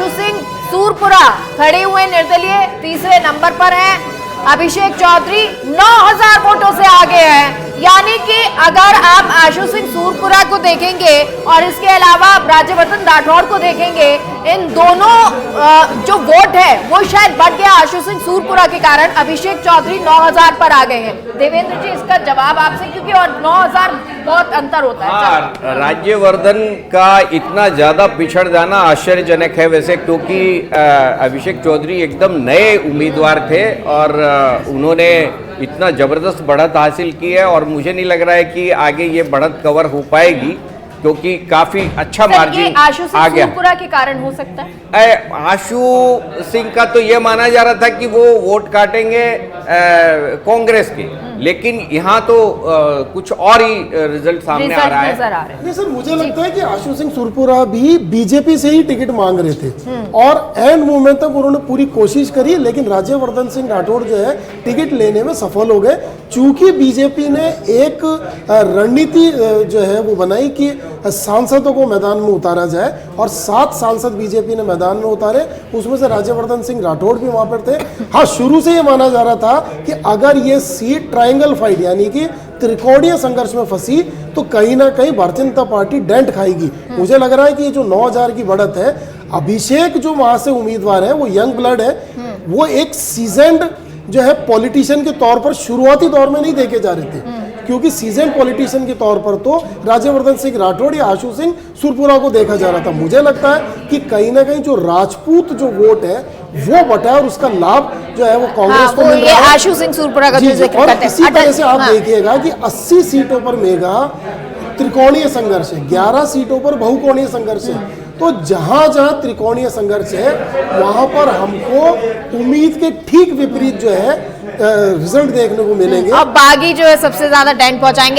आशु सिंह सूरपुरा खड़े हुए निर्दलीय तीसरे नंबर पर हैं। अभिषेक चौधरी 9000 वोटों से आगे हैं। यानी कि अगर आप आशु सिंह सूरपुरा को देखेंगे और इसके अलावा राज्यवर्धन राठौड़ को देखेंगे, इन दोनों जो वोट है वो शायद बढ़ गया आशु सिंह सूरपुरा के कारण। अभिषेक चौधरी 9000 पर आ गए हैं। देवेंद्र जी, इसका जवाब आपसे, क्योंकि और 9000 बहुत अंतर होता है। हाँ, राज्यवर्धन का इतना ज्यादा पिछड़ जाना आश्चर्यजनक है वैसे, क्योंकि अभिषेक चौधरी एकदम नए उम्मीदवार थे और उन्होंने इतना जबरदस्त बढ़त हासिल की है और मुझे नहीं लग रहा है कि आगे ये बढ़त कवर हो पाएगी, क्योंकि काफी अच्छा मार्जिन आशु सिंह सूरपुरा के कारण हो सकता है। आशु सिंह का तो ये माना जा रहा था कि वो वोट काटेंगे कांग्रेस के, लेकिन यहाँ तो कुछ और ही रिजल्ट सामने आ रहा है। नहीं सर, मुझे लगता है कि आशु सिंह सूरपुरा भी बीजेपी से ही टिकट मांग रहे थे और एंड मोमेंट तक उन्होंने पूरी कोशिश करी, लेकिन राज्यवर्धन सिंह राठौड़ जो है टिकट लेने में सफल हो गए। चूंकि बीजेपी ने एक रणनीति जो है वो बनाई कि सांसदों को मैदान में उतारा जाए और 7 सांसद बीजेपी ने मैदान में उतारे, उसमें से राज्यवर्धन सिंह राठौड़ भी वहां पर थे। हाँ, शुरू से ये माना जा रहा था कि अगर ये सीट ट्रायंगल फाइट यानी कि त्रिकोणीय संघर्ष में फंसी तो कहीं ना कहीं भारतीय जनता पार्टी डेंट खाएगी। मुझे लग रहा है कि ये जो 9000 की बढ़त है, अभिषेक जो वहां से उम्मीदवार है वो यंग ब्लड है, वो एक सीजन्ड जो है पॉलिटिशियन के तौर पर शुरुआती दौर में नहीं देखे जा रहे थे, क्योंकि सीजन पॉलिटिशियन के तौर पर तो राज्यवर्धन सिंह राठौड़ या आशु सिंह सूरपुरा को देखा जा रहा था। मुझे लगता है कि कहीं ना कहीं जो राजपूत जो वोट है वो बटा और उसका लाभ जो है वो कांग्रेस को मिल रहा है। आशु सिंह सूरपुरा का और इसी तरह से आप देखिएगा कि 80 सीटों पर मेगा त्रिकोणीय संघर्ष है, 11 सीटों पर बहुकोणीय संघर्ष है। तो जहां जहां त्रिकोणीय संघर्ष है वहां पर हमको उम्मीद के ठीक विपरीत जो है रिजल्ट देखने को मिलेंगे। अब बागी जो है सबसे ज्यादा डेंट पहुंचाएंगे।